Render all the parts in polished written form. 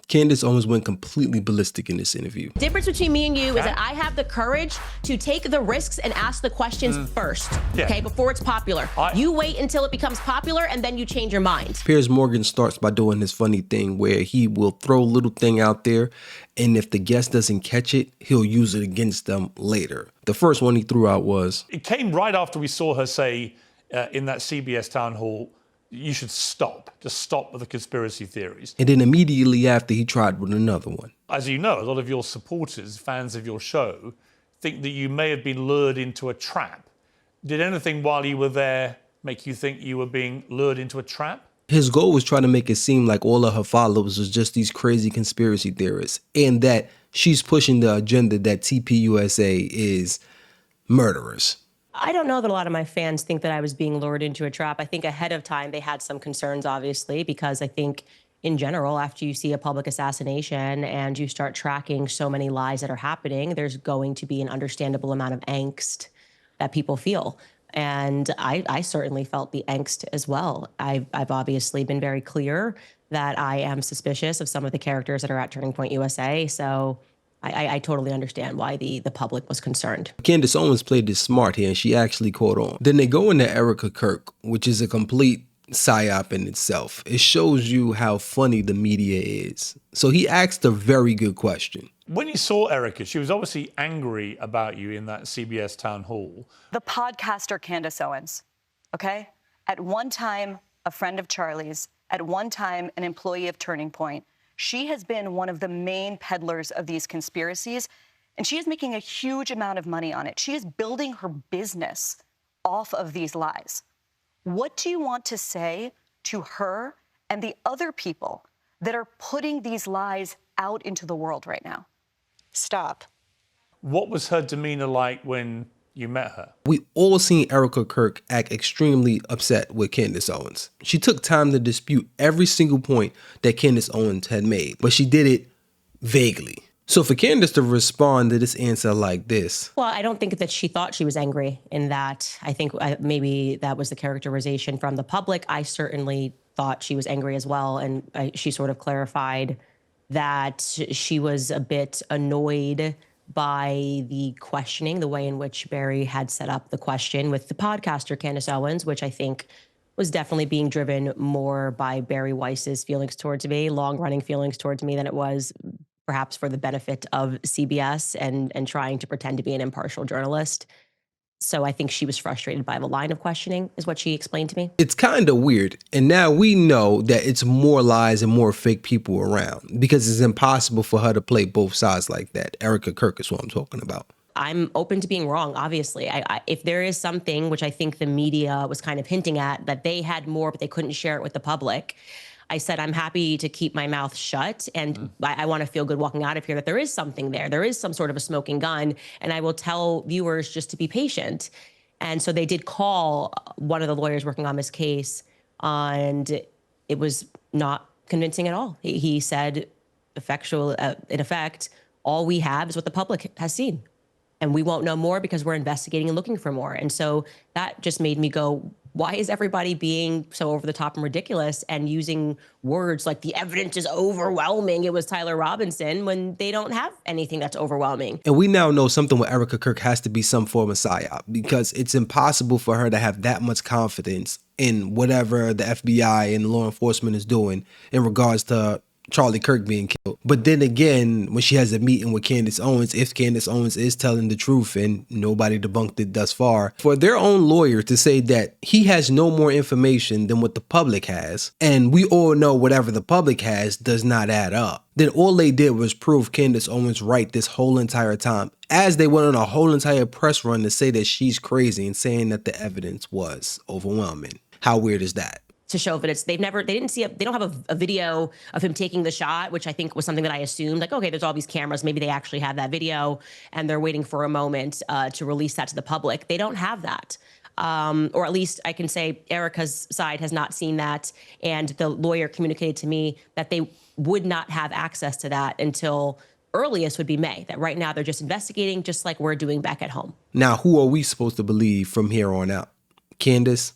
Candace Owens went completely ballistic in this interview. The difference between me and you is that I have the courage to take the risks and ask the questions first, okay, before it's popular. You wait until it becomes popular and then you change your mind. Piers Morgan starts by doing this funny thing where he will throw a little thing out there, and if the guest doesn't catch it, he'll use it against them later. The first one he threw out was... It came right after we saw her say in that CBS town hall, you should stop. Just stop with the conspiracy theories. And then immediately after, he tried with another one. As you know, a lot of your supporters, fans of your show, think that you may have been lured into a trap. Did anything while you were there make you think you were being lured into a trap? His goal was trying to make it seem like all of her followers was just these crazy conspiracy theorists, and that she's pushing the agenda that TPUSA is murderers. I don't know that a lot of my fans think that I was being lured into a trap. I think ahead of time they had some concerns, obviously, because I think in general, after you see a public assassination and you start tracking so many lies that are happening, there's going to be an understandable amount of angst that people feel. And I certainly felt the angst as well. I've obviously been very clear that I am suspicious of some of the characters that are at Turning Point USA. So I totally understand why the public was concerned. Candace Owens played this smart here, and she actually caught on. Then they go into Erika Kirk, which is a complete psyop in itself. It shows you how funny the media is. So he asked a very good question. When you saw Erika, she was obviously angry about you in that CBS town hall. The podcaster Candace Owens, okay? At one time, a friend of Charlie's, at one time, an employee of Turning Point. She has been one of the main peddlers of these conspiracies, and she is making a huge amount of money on it. She is building her business off of these lies. What do you want to say to her and the other people that are putting these lies out into the world right now? Stop. What was her demeanor like when you met her? We all seen Erika Kirk act extremely upset with Candace Owens. She took time to dispute every single point that Candace Owens had made, but she did it vaguely. So for Candace to respond to this answer like this... Well, I don't think that she thought she was angry in that. I think maybe that was the characterization from the public. I certainly thought she was angry as well, and she sort of clarified that she was a bit annoyed by the questioning, the way in which Barry had set up the question with the podcaster Candace Owens, which I think was definitely being driven more by Barry Weiss's feelings towards me, long-running feelings towards me, than it was perhaps for the benefit of CBS and trying to pretend to be an impartial journalist. So I think she was frustrated by the line of questioning, is what she explained to me. It's kind of weird. And now we know that it's more lies and more fake people around, because it's impossible for her to play both sides like that. Erika Kirk is what I'm talking about. I'm open to being wrong, obviously. If there is something, which I think the media was kind of hinting at, that they had more but they couldn't share it with the public, I said, I'm happy to keep my mouth shut, and I want to feel good walking out of here that there is something there. There is some sort of a smoking gun, and I will tell viewers just to be patient. And so they did call one of the lawyers working on this case, and it was not convincing at all. He said, in effect, all we have is what the public has seen, and we won't know more because we're investigating and looking for more. And so that just made me go, why is everybody being so over the top and ridiculous and using words like the evidence is overwhelming? It was Tyler Robinson, when they don't have anything that's overwhelming. And we now know something with Erika Kirk has to be some form of psyop, because it's impossible for her to have that much confidence in whatever the FBI and law enforcement is doing in regards to Charlie Kirk being killed. But then again, when she has a meeting with Candace Owens, if Candace Owens is telling the truth, and nobody debunked it thus far, for their own lawyer to say that he has no more information than what the public has, and we all know whatever the public has does not add up, then all they did was prove Candace Owens right this whole entire time, as they went on a whole entire press run to say that she's crazy and saying that the evidence was overwhelming. How weird is that? To show that they don't have a video of him taking the shot, which I think was something that I assumed, like, okay, there's all these cameras, maybe they actually have that video and they're waiting for a moment to release that to the public. They don't have that. Or at least I can say Erika's side has not seen that, and the lawyer communicated to me that they would not have access to that until earliest would be May, that right now they're just investigating, just like we're doing back at home. Now, who are we supposed to believe from here on out? Candace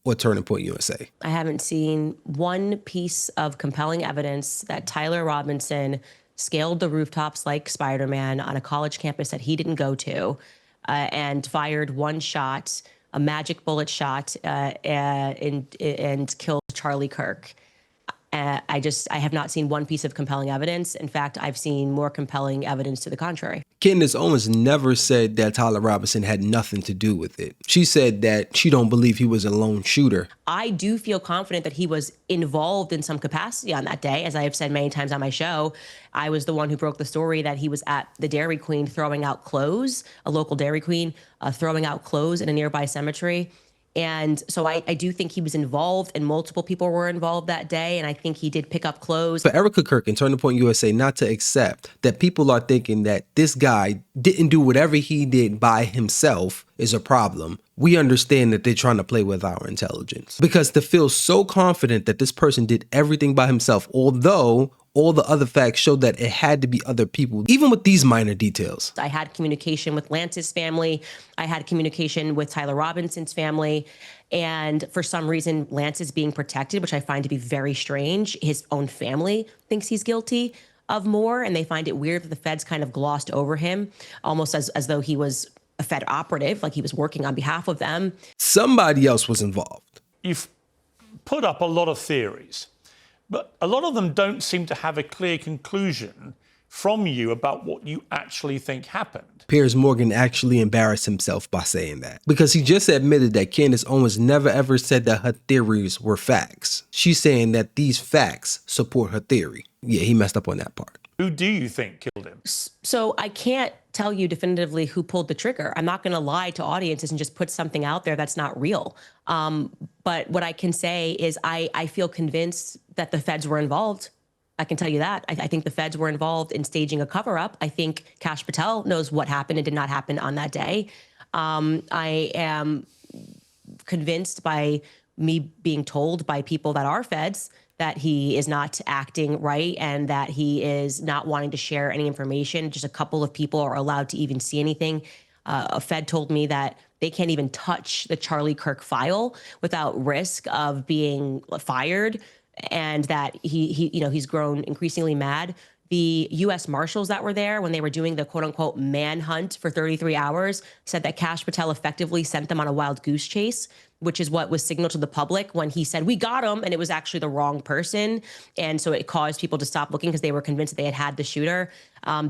or Turning Point USA? I haven't seen one piece of compelling evidence that Tyler Robinson scaled the rooftops like Spider-Man on a college campus that he didn't go to and fired one shot, a magic bullet shot, and killed Charlie Kirk. I have not seen one piece of compelling evidence. In fact, I've seen more compelling evidence to the contrary. Candace Owens never said that Tyler Robinson had nothing to do with it. She said that she don't believe he was a lone shooter. I do feel confident that he was involved in some capacity on that day. As I have said many times on my show, I was the one who broke the story that he was at the Dairy Queen throwing out clothes, a local Dairy Queen, throwing out clothes in a nearby cemetery. And so I do think he was involved, and multiple people were involved that day. And I think he did pick up clothes. For Erika Kirk and Turning Point USA not to accept that people are thinking that this guy didn't do whatever he did by himself is a problem. We understand that they're trying to play with our intelligence. Because to feel so confident that this person did everything by himself, although all the other facts show that it had to be other people, even with these minor details. I had communication with Lance's family. I had communication with Tyler Robinson's family. And for some reason, Lance is being protected, which I find to be very strange. His own family thinks he's guilty of more, and they find it weird that the feds kind of glossed over him, almost as though he was a Fed operative, like he was working on behalf of them. Somebody else was involved. You've put up a lot of theories, but a lot of them don't seem to have a clear conclusion from you about what you actually think happened. Piers Morgan actually embarrassed himself by saying that, because he just admitted that Candace Owens never ever said that her theories were facts. She's saying that these facts support her theory. Yeah, he messed up on that part. Who do you think killed him? So I can't tell you definitively who pulled the trigger. I'm not going to lie to audiences and just put something out there that's not real. But what I can say is I feel convinced that the feds were involved. I can tell you that. I think the feds were involved in staging a cover-up. I think Kash Patel knows what happened and did not happen on that day. I am convinced by me being told by people that are feds that he is not acting right and that he is not wanting to share any information. Just a couple of people are allowed to even see anything. A Fed told me that they can't even touch the Charlie Kirk file without risk of being fired, and that he's grown increasingly mad. The U.S. Marshals that were there when they were doing the quote-unquote manhunt for 33 hours said that Kash Patel effectively sent them on a wild goose chase, which is what was signaled to the public when he said, "We got him," and it was actually the wrong person. And so it caused people to stop looking because they were convinced that they had the shooter.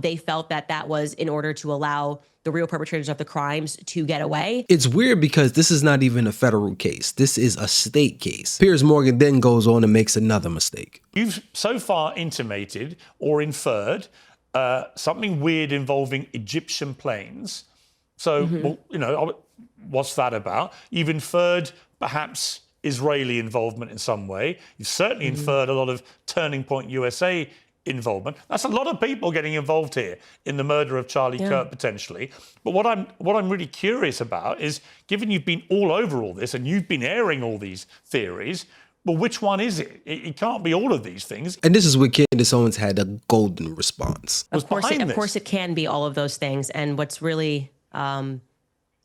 They felt that that was in order to allow the real perpetrators of the crimes to get away. It's weird because this is not even a federal case. This is a state case. Piers Morgan then goes on and makes another mistake. You've so far intimated or inferred something weird involving Egyptian planes. So, well, what's that about? You've inferred perhaps Israeli involvement in some way. You've certainly inferred a lot of Turning Point USA involvement. That's a lot of people getting involved here in the murder of Charlie Kirk, potentially. But what I'm really curious about is, given you've been all over all this and you've been airing all these theories, well, which one is it? It can't be all of these things. And this is where Candace Owens had a golden response. Of course it can be all of those things. And what's really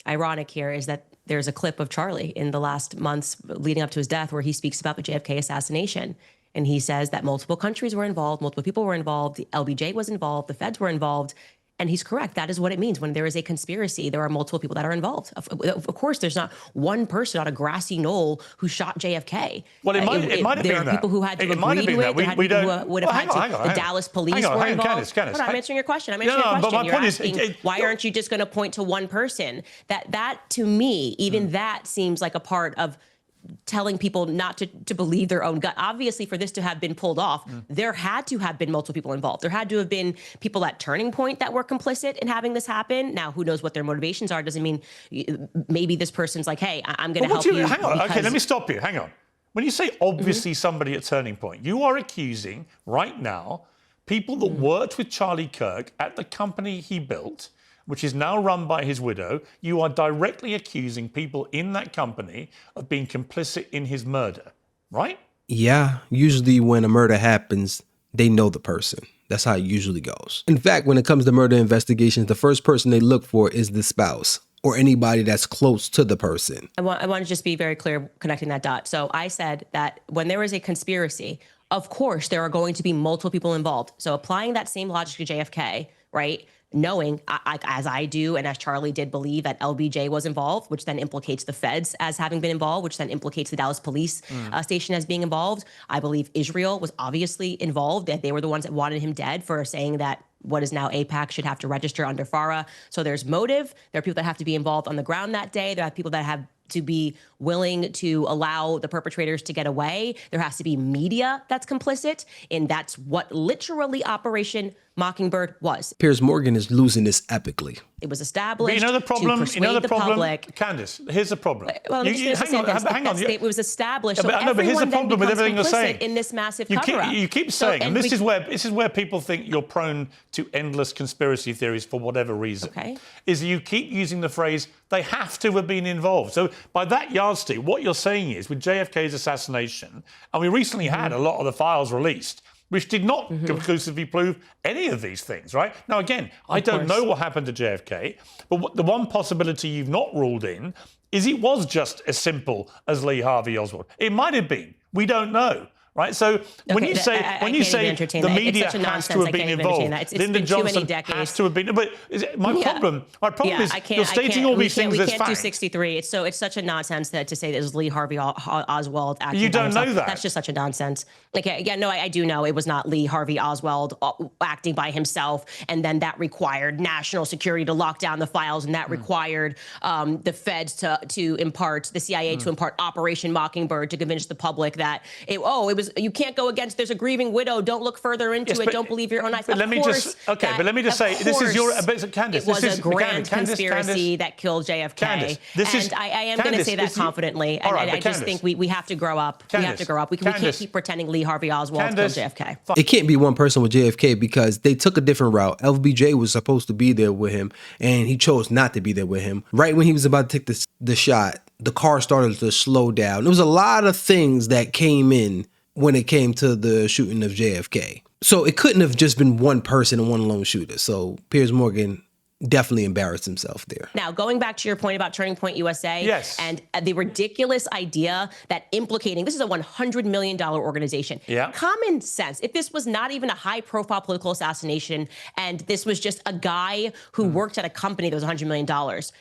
ironic here is that there's a clip of Charlie in the last months leading up to his death where he speaks about the JFK assassination. And he says that multiple countries were involved, multiple people were involved, the LBJ was involved, the feds were involved. And he's correct. That is what it means. When there is a conspiracy, there are multiple people that are involved. Of course, there's not one person on a grassy knoll who shot JFK. Well, it might have been that. There are people who had to agree with it. There had people who would have had to. The Dallas police were involved. Candace, I'm answering your question. I'm answering your question. But my You're point asking, is, why aren't you just going to point to one person? That to me, even that seems like a part of telling people not to believe their own gut. Obviously, for this to have been pulled off, there had to have been multiple people involved. There had to have been people at Turning Point that were complicit in having this happen. Now, who knows what their motivations are? Doesn't mean maybe this person's like, hey, I'm going to help you. Hang on. Okay, let me stop you. Hang on. When you say obviously somebody at Turning Point, you are accusing right now people that worked with Charlie Kirk at the company he built, which is now run by his widow. You are directly accusing people in that company of being complicit in his murder, right? Yeah, usually when a murder happens, they know the person. That's how it usually goes. In fact, when it comes to murder investigations, the first person they look for is the spouse. or anybody that's close to the person. I want to just be very clear connecting that dot. So I said that when there is a conspiracy, of course, there are going to be multiple people involved. So applying that same logic to JFK, right? Knowing, as I do and as Charlie did, believe that LBJ was involved, which then implicates the feds as having been involved, which then implicates the Dallas police station as being involved. I believe Israel was obviously involved, that they were the ones that wanted him dead for saying that what is now AIPAC should have to register under FARA. So there's motive. There are people that have to be involved on the ground that day. There are people that have to be willing to allow the perpetrators to get away. There has to be media that's complicit, and that's what literally Operation Mockingbird was. Piers Morgan is losing this epically. It was established But you know the problem. to persuade You know the the problem, public. Candace. Here's the problem. Well, hang on. It was established. Yeah, but here's the problem with everything you're saying. In this massive You cover-up. keep saying, and this is where people think you're prone to endless conspiracy theories for whatever reason. Okay. Is you keep using the phrase they have to have been involved. So by that yardstick, what you're saying is with JFK's assassination, and we recently had a lot of the files released, which did not conclusively prove any of these things, right? Now, again, I don't know what happened to JFK, but the one possibility you've not ruled in is it was just as simple as Lee Harvey Oswald. It might have been. We don't know. Right, so when you say the media has to have been involved, Lyndon Johnson has to have been. But my problem is you're stating all these things as facts. We can't do 63. It's such a nonsense to say that it was Lee Harvey Oswald acting. You don't by himself. know that. That's just such a nonsense. I do know it was not Lee Harvey Oswald acting by himself, and then that required national security to lock down the files, and that required the feds to impart, the CIA to impart Operation Mockingbird to convince the public that it was. You can't go against. There's a grieving widow. Don't look further into it. Don't believe your own eyes. But let me just say, this is your Candace. It was a grand conspiracy that killed JFK. Candace, I am going to say that confidently. And I just think we have to grow up. We have to grow up. We can't keep pretending Lee Harvey Oswald killed JFK. It can't be one person with JFK because they took a different route. LBJ was supposed to be there with him, and he chose not to be there with him. Right when he was about to take the shot, the car started to slow down. There was a lot of things that came in when it came to the shooting of JFK. So it couldn't have just been one person and one lone shooter. So Piers Morgan definitely embarrassed himself there. Now, going back to your point about Turning Point USA and the ridiculous idea that implicating, this is a $100 million organization. Yeah. Common sense, if this was not even a high-profile political assassination and this was just a guy who worked at a company that was $100 million,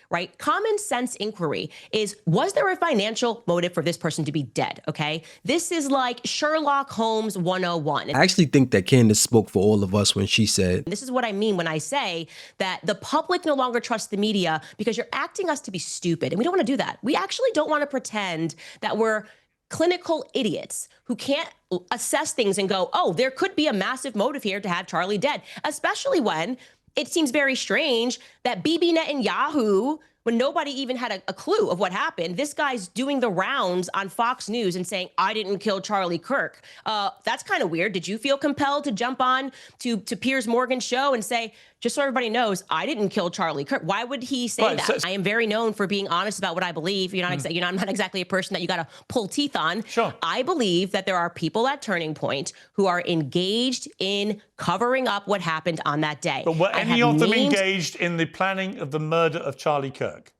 right? Common sense inquiry is, was there a financial motive for this person to be dead, okay? This is like Sherlock Holmes 101. I actually think that Candace spoke for all of us when she said, this is what I mean when I say that the public no longer trusts the media because you're acting us to be stupid. And we don't want to do that. We actually don't want to pretend that we're clinical idiots who can't assess things and go, oh, there could be a massive motive here to have Charlie dead, especially when it seems very strange that Bibi Netanyahu, when nobody even had a clue of what happened, this guy's doing the rounds on Fox News and saying, I didn't kill Charlie Kirk. That's kind of weird. Did you feel compelled to jump on to Piers Morgan's show and say, just so everybody knows, I didn't kill Charlie Kirk? Why would he say that? I am very known for being honest about what I believe. I'm not exactly a person that you got to pull teeth on. Sure. I believe that there are people at Turning Point who are engaged in covering up what happened on that day. But were any of them engaged in the planning of the murder of Charlie Kirk?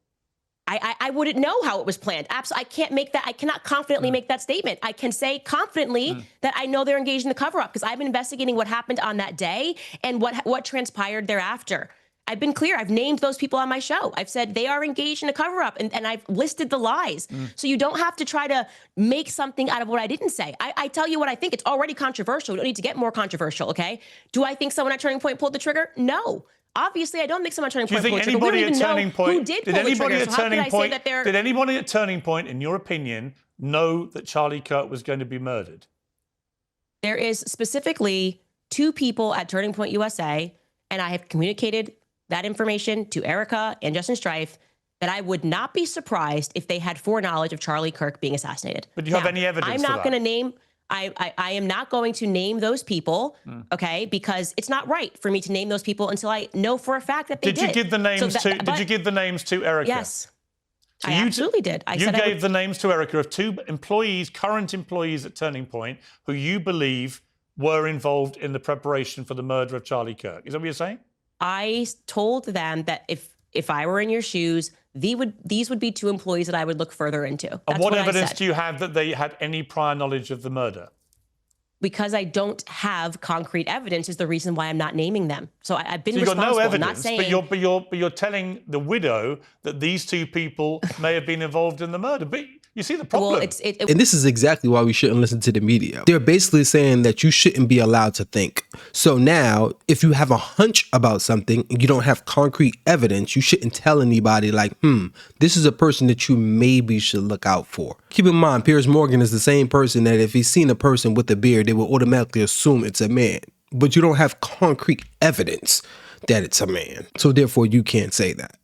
I wouldn't know how it was planned. Absolutely, I can't make that. I cannot confidently make that statement. I can say confidently that I know they're engaged in the cover-up because I've been investigating what happened on that day and what transpired thereafter. I've been clear. I've named those people on my show. I've said they are engaged in a cover-up, and I've listed the lies. So you don't have to try to make something out of what I didn't say. I tell you what I think. It's already controversial. We don't need to get more controversial, okay? Do I think someone at Turning Point pulled the trigger? No. Obviously, I don't think someone at Turning Point pulled the trigger. We don't even know who did pull the trigger. So how can I say that they're... Did anybody at Turning Point, in your opinion, know that Charlie Kirk was going to be murdered? There is specifically 2 people at Turning Point USA, and I have communicated that information to Erika and Justin Strife, that I would not be surprised if they had foreknowledge of Charlie Kirk being assassinated. But do you have any evidence I'm not going to name... I am not going to name those people, okay, because it's not right for me to name those people until I know for a fact that they did. Did you give the names Did you give the names to Erika? Yes, I absolutely did. You gave the names to Erika of 2 employees, current employees at Turning Point, who you believe were involved in the preparation for the murder of Charlie Kirk. Is that what you're saying? I told them that if I were in your shoes, these would be two employees that I would look further into. That's And what I evidence said. do you have that they had any prior knowledge of the murder? Because I don't have concrete evidence is the reason why I'm not naming them. So I've been So you've got responsible. no I'm not evidence, saying, but you're telling the widow that these two people may have been involved in the murder. But you see the problem. well, And this is exactly why we shouldn't listen to the media. They're basically saying that you shouldn't be allowed to think. So now, if you have a hunch about something and you don't have concrete evidence, you shouldn't tell anybody like, this is a person that you maybe should look out for. Keep in mind, Piers Morgan is the same person that if he's seen a person with a beard, they will automatically assume it's a man. But you don't have concrete evidence that it's a man. So therefore, you can't say that.